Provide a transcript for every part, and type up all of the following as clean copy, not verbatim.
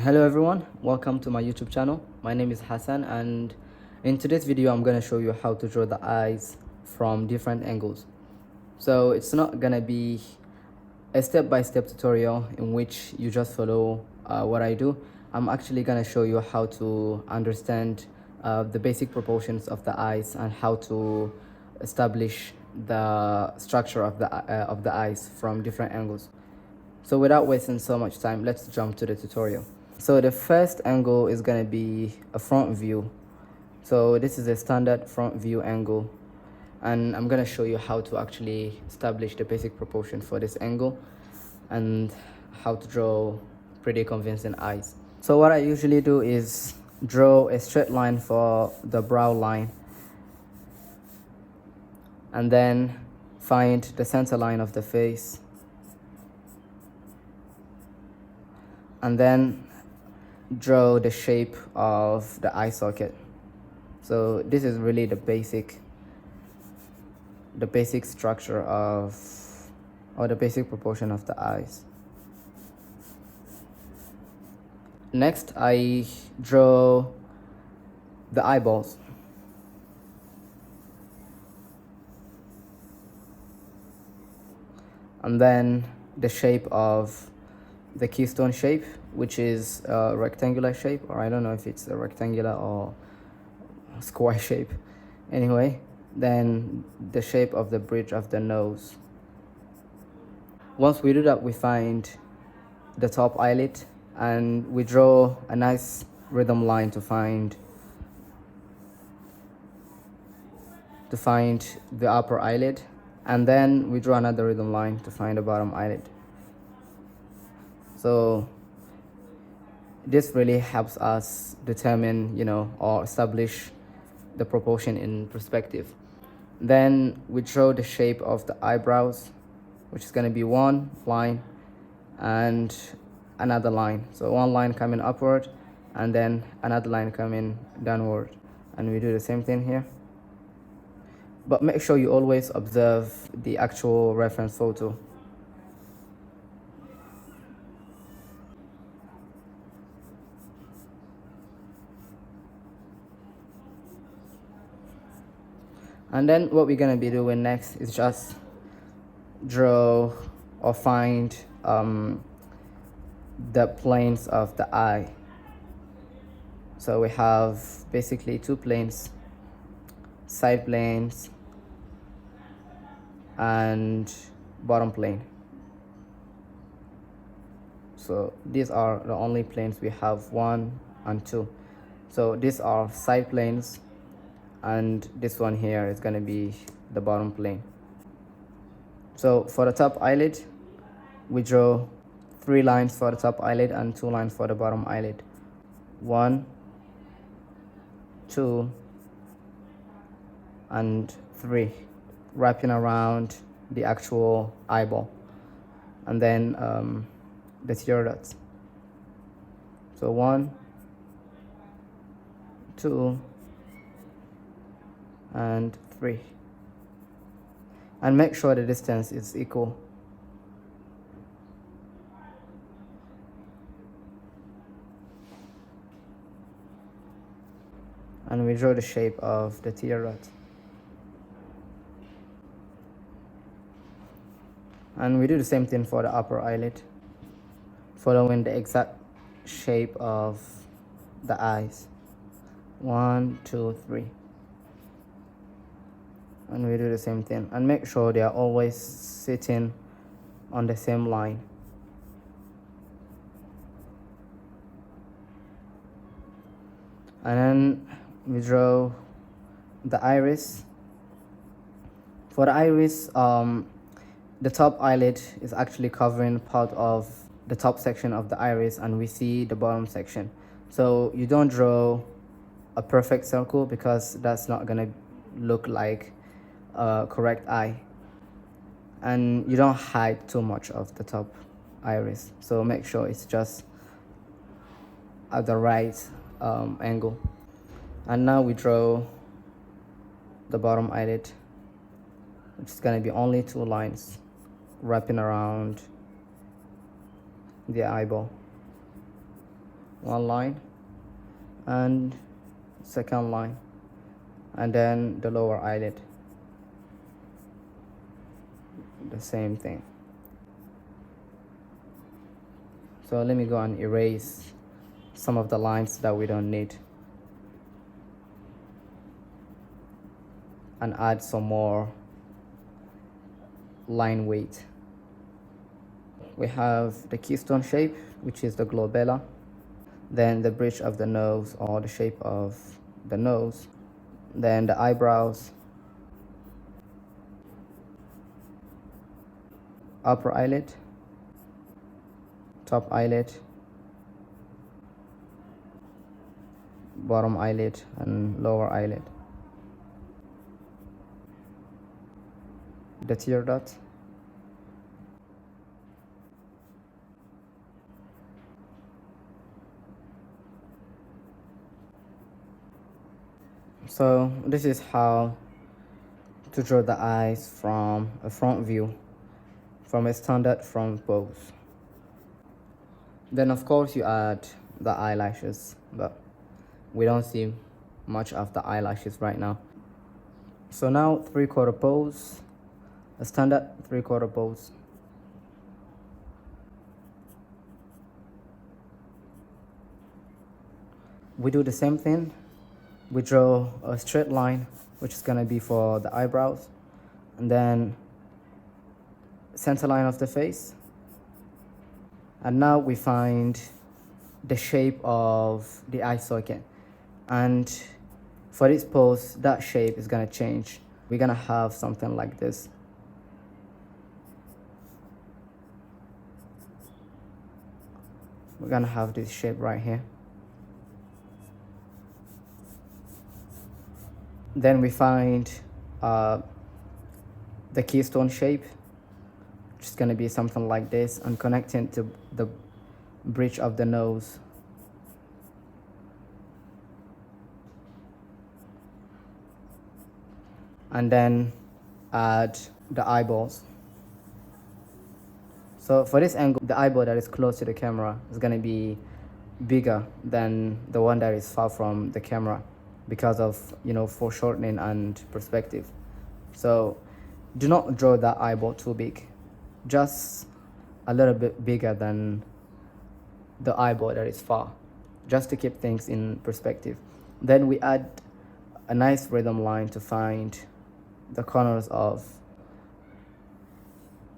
Hello everyone, welcome to my YouTube channel. My name is Hassan, and in today's video I'm going to show you how to draw the eyes from different angles. So it's not going to be a step-by-step tutorial in which you just follow what I do. I'm actually going to show you how to understand the basic proportions of the eyes and how to establish the structure of the eyes from different angles. So without wasting so much time, let's jump to the tutorial. So the first angle is going to be a front view. So this is a standard front view angle, and I'm going to show you how to actually establish the basic proportion for this angle and how to draw pretty convincing eyes. So what I usually do is draw a straight line for the brow line and then find the center line of the face and then draw the shape of the eye socket. So this is really the basic structure of, or the basic proportion of the eyes. Next, I draw the eyeballs. And then the shape of the keystone shape, which is a rectangular shape, or I don't know if it's a rectangular or square shape. Anyway, then the shape of the bridge of the nose. Once we do that, we find the top eyelid and we draw a nice rhythm line to find the upper eyelid, and then we draw another rhythm line to find the bottom eyelid. So this really helps us determine, or establish the proportion in perspective. Then we draw the shape of the eyebrows, which is going to be one line and another line. So one line coming upward and then another line coming downward. And we do the same thing here. But make sure you always observe the actual reference photo. And then what we're going to be doing next is just draw or find the planes of the eye. So we have basically two planes, side planes and bottom plane. So these are the only planes we have, 1 and 2. So these are side planes, and this one here is going to be the bottom plane. So for the top eyelid, we draw 3 lines for the top eyelid and 2 lines for the bottom eyelid. 1, 2, and 3, wrapping around the actual eyeball, and then the tear dots. So 1, 2, and 3, and make sure the distance is equal. And we draw the shape of the tear dot. And we do the same thing for the upper eyelid, following the exact shape of the eyes. 1, 2, 3. And we do the same thing, and make sure they are always sitting on the same line. And then we draw the iris. For the iris, the top eyelid is actually covering part of the top section of the iris, and we see the bottom section. So you don't draw a perfect circle because that's not gonna look like a correct eye, and you don't hide too much of the top iris. So make sure it's just at the right angle. And now we draw the bottom eyelid, which is going to be only 2 lines wrapping around the eyeball. one line, and second line, and then the lower eyelid, the same thing. So let me go and erase some of the lines that we don't need and add some more line weight. We have the keystone shape, which is the glabella, then the bridge of the nose or the shape of the nose, then the eyebrows, upper eyelid, top eyelid, bottom eyelid, and lower eyelid. The tear duct, so this is how to draw the eyes from a front view, from a standard front pose. Then of course you add the eyelashes, but we don't see much of the eyelashes right now. So now 3/4 pose, a standard 3/4 pose. We do the same thing. We draw a straight line, which is gonna be for the eyebrows, and then center line of the face. And now we find the shape of the eye socket, and for this pose that shape is gonna change. We're gonna have something like this. We're gonna have this shape right here. Then we find the keystone shape, which is gonna be something like this, and connecting to the bridge of the nose. And then add the eyeballs. So for this angle, the eyeball that is close to the camera is gonna be bigger than the one that is far from the camera because of, foreshortening and perspective. So do not draw that eyeball too big, just a little bit bigger than the eyeball that is far, just to keep things in perspective. Then we add a nice rhythm line to find the corners of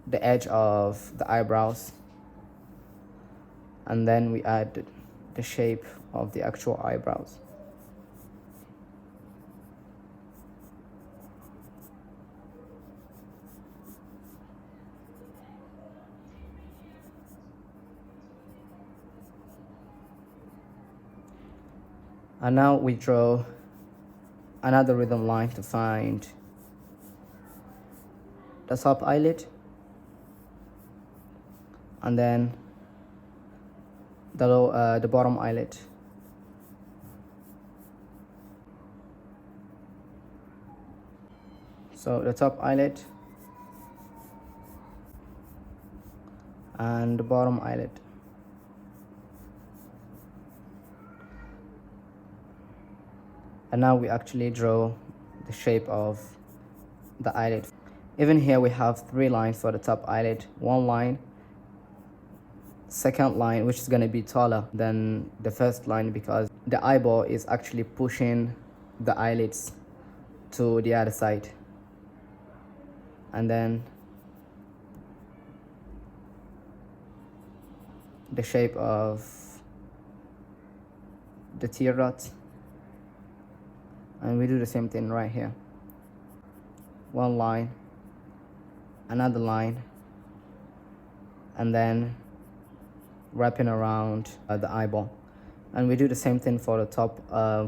the edge of the eyebrows, and then we add the shape of the actual eyebrows. And now we draw another rhythm line to find the top eyelid, and then the bottom eyelid. So the top eyelid and the bottom eyelid. And now we actually draw the shape of the eyelid. Even here we have 3 lines for the top eyelid. 1 line, second line, which is going to be taller than the first line because the eyeball is actually pushing the eyelids to the other side. And then the shape of the tear duct. And we do the same thing right here. 1 line, another line, and then wrapping around the eyeball. And we do the same thing for the top,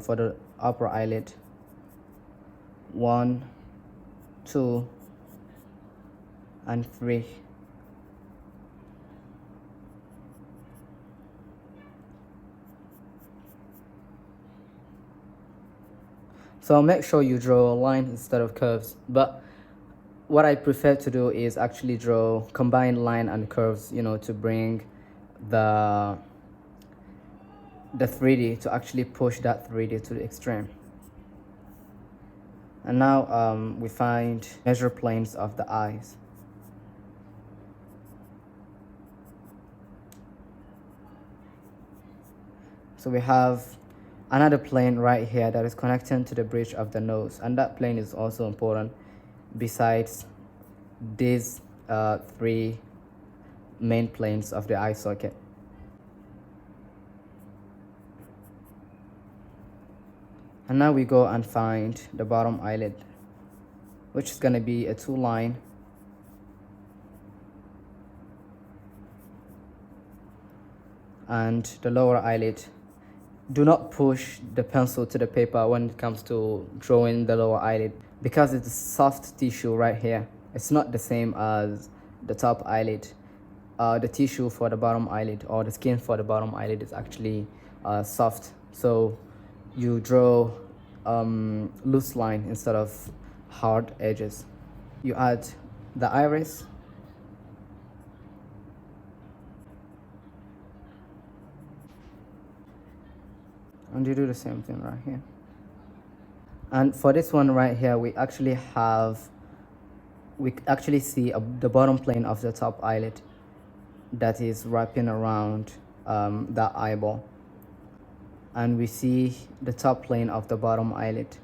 for the upper eyelid. 1, 2, and 3. So make sure you draw a line instead of curves. But what I prefer to do is actually draw combined line and curves, to bring the the 3D to actually push that 3D to the extreme. And now we find measure planes of the eyes. So we have another plane right here that is connecting to the bridge of the nose, and that plane is also important besides these three main planes of the eye socket. And now we go and find the bottom eyelid, which is going to be a 2-line. And the lower eyelid. Do not push the pencil to the paper when it comes to drawing the lower eyelid, because it's a soft tissue right here. It's not the same as the top eyelid. The tissue for the bottom eyelid, or the skin for the bottom eyelid, is actually soft. So you draw loose line instead of hard edges. You add the iris. And you do the same thing right here. And for this one right here, we actually see the bottom plane of the top eyelid that is wrapping around that eyeball. And we see the top plane of the bottom eyelid.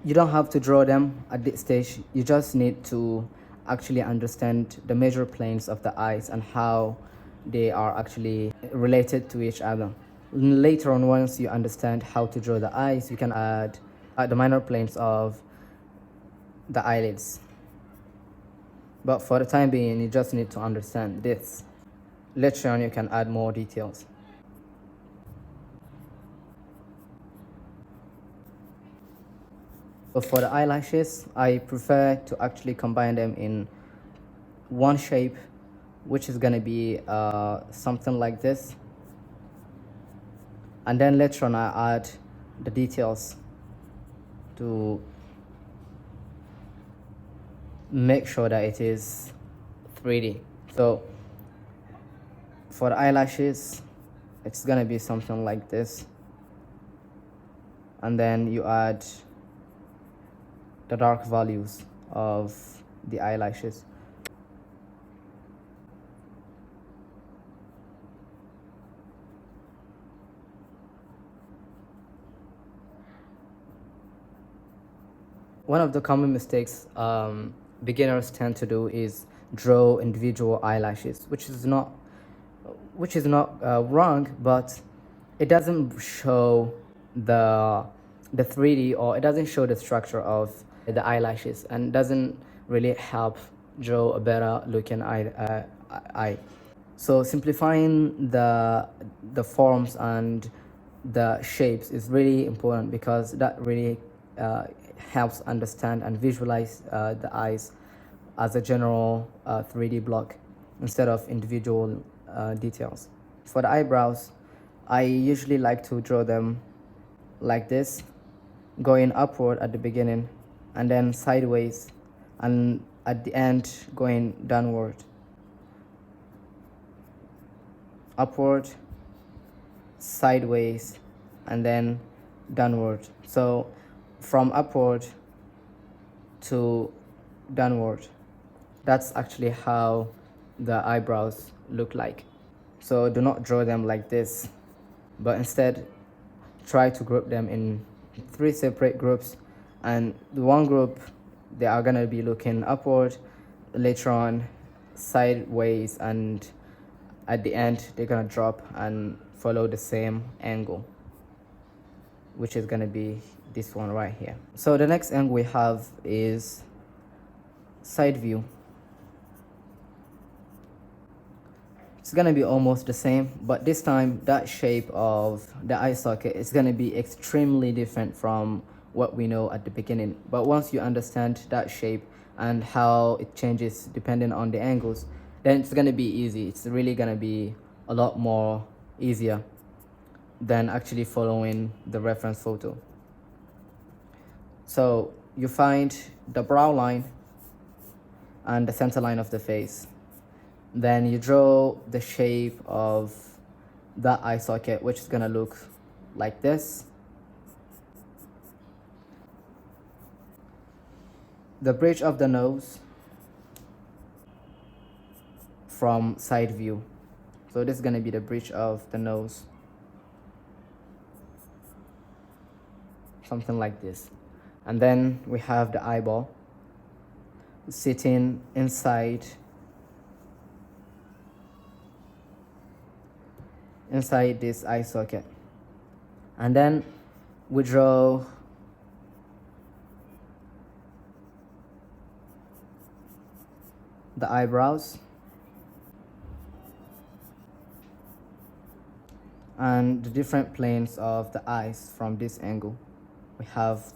You don't have to draw them at this stage. You just need to actually understand the major planes of the eyes and how they are actually related to each other. Later on, once you understand how to draw the eyes, you can add the minor planes of the eyelids. But for the time being, you just need to understand this. Later on, you can add more details. So for the eyelashes, I prefer to actually combine them in one shape, which is going to be something like this. And then later on, I add the details to make sure that it is 3D. So for the eyelashes, it's going to be something like this. And then you add the dark values of the eyelashes. One of the common mistakes beginners tend to do is draw individual eyelashes, which is not wrong, but it doesn't show the 3D, or it doesn't show the structure of the eyelashes, and doesn't really help draw a better looking eye. So simplifying the forms and the shapes is really important, because that really helps understand and visualize the eyes as a general 3D block instead of individual details. For the eyebrows, I usually like to draw them like this, going upward at the beginning and then sideways, and at the end going downward. Upward, sideways, and then downward. So from upward to downward, that's actually how the eyebrows look like. So do not draw them like this, but instead try to group them in 3 separate groups, and the one group, they are going to be looking upward, later on sideways, and at the end they're going to drop and follow the same angle, which is going to be this one right here. So the next angle we have is side view. It's going to be almost the same, but this time that shape of the eye socket is going to be extremely different from what we know at the beginning. But once you understand that shape and how it changes depending on the angles, then it's going to be easy. It's really going to be a lot more easier than actually following the reference photo. So you find the brow line and the center line of the face. Then you draw the shape of the eye socket, which is gonna look like this. The bridge of the nose from side view. So this is gonna be the bridge of the nose. Something like this. And then we have the eyeball sitting inside this eye socket. And then we draw the eyebrows and the different planes of the eyes from this angle. We have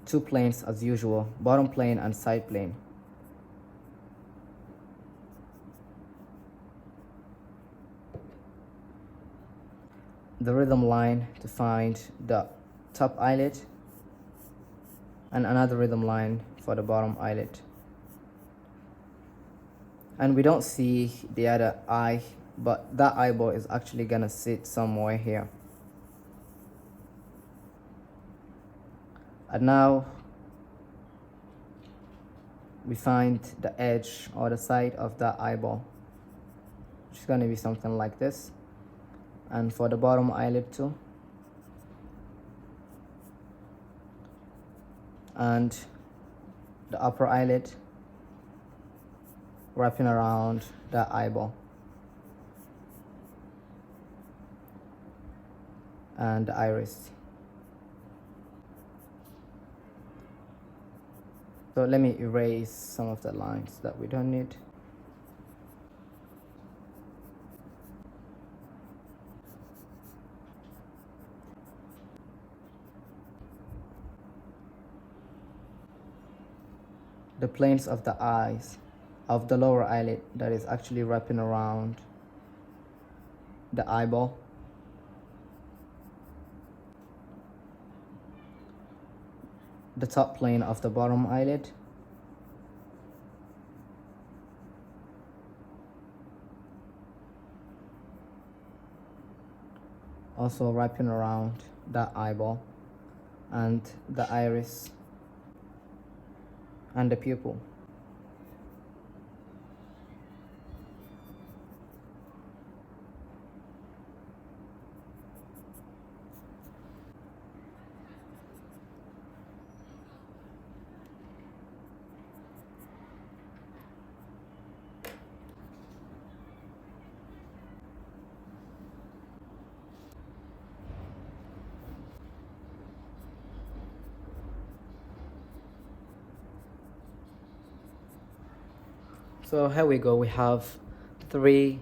two planes as usual, bottom plane and side plane. The rhythm line to find the top eyelid and another rhythm line for the bottom eyelid. And we don't see the other eye, but that eyeball is actually gonna sit somewhere here. And now we find the edge or the side of the eyeball, which is gonna be something like this. And for the bottom eyelid too. And the upper eyelid wrapping around the eyeball. And the iris. So let me erase some of the lines that we don't need. The planes of the eyes of the lower eyelid that is actually wrapping around the eyeball. The top plane of the bottom eyelid. Also wrapping around the eyeball and the iris and the pupil. So here we go, we have 3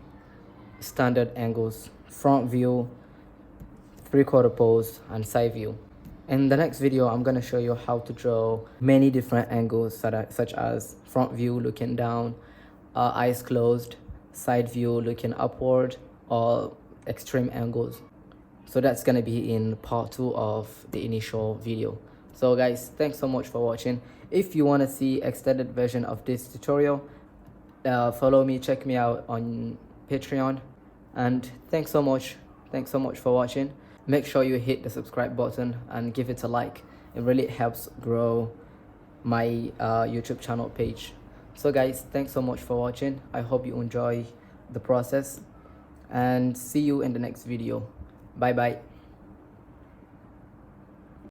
standard angles: front view, 3/4 pose, and side view. In the next video, I'm gonna show you how to draw many different angles such as front view looking down, eyes closed, side view looking upward, or extreme angles. So that's gonna be in part 2 of the initial video. So guys, thanks so much for watching. If you wanna see extended version of this tutorial, follow me, check me out on Patreon. And thanks so much for watching. Make sure you hit the subscribe button and give it a like. It really helps grow my YouTube channel page. So guys, thanks so much for watching. I hope you enjoy the process and see you in the next video. Bye bye.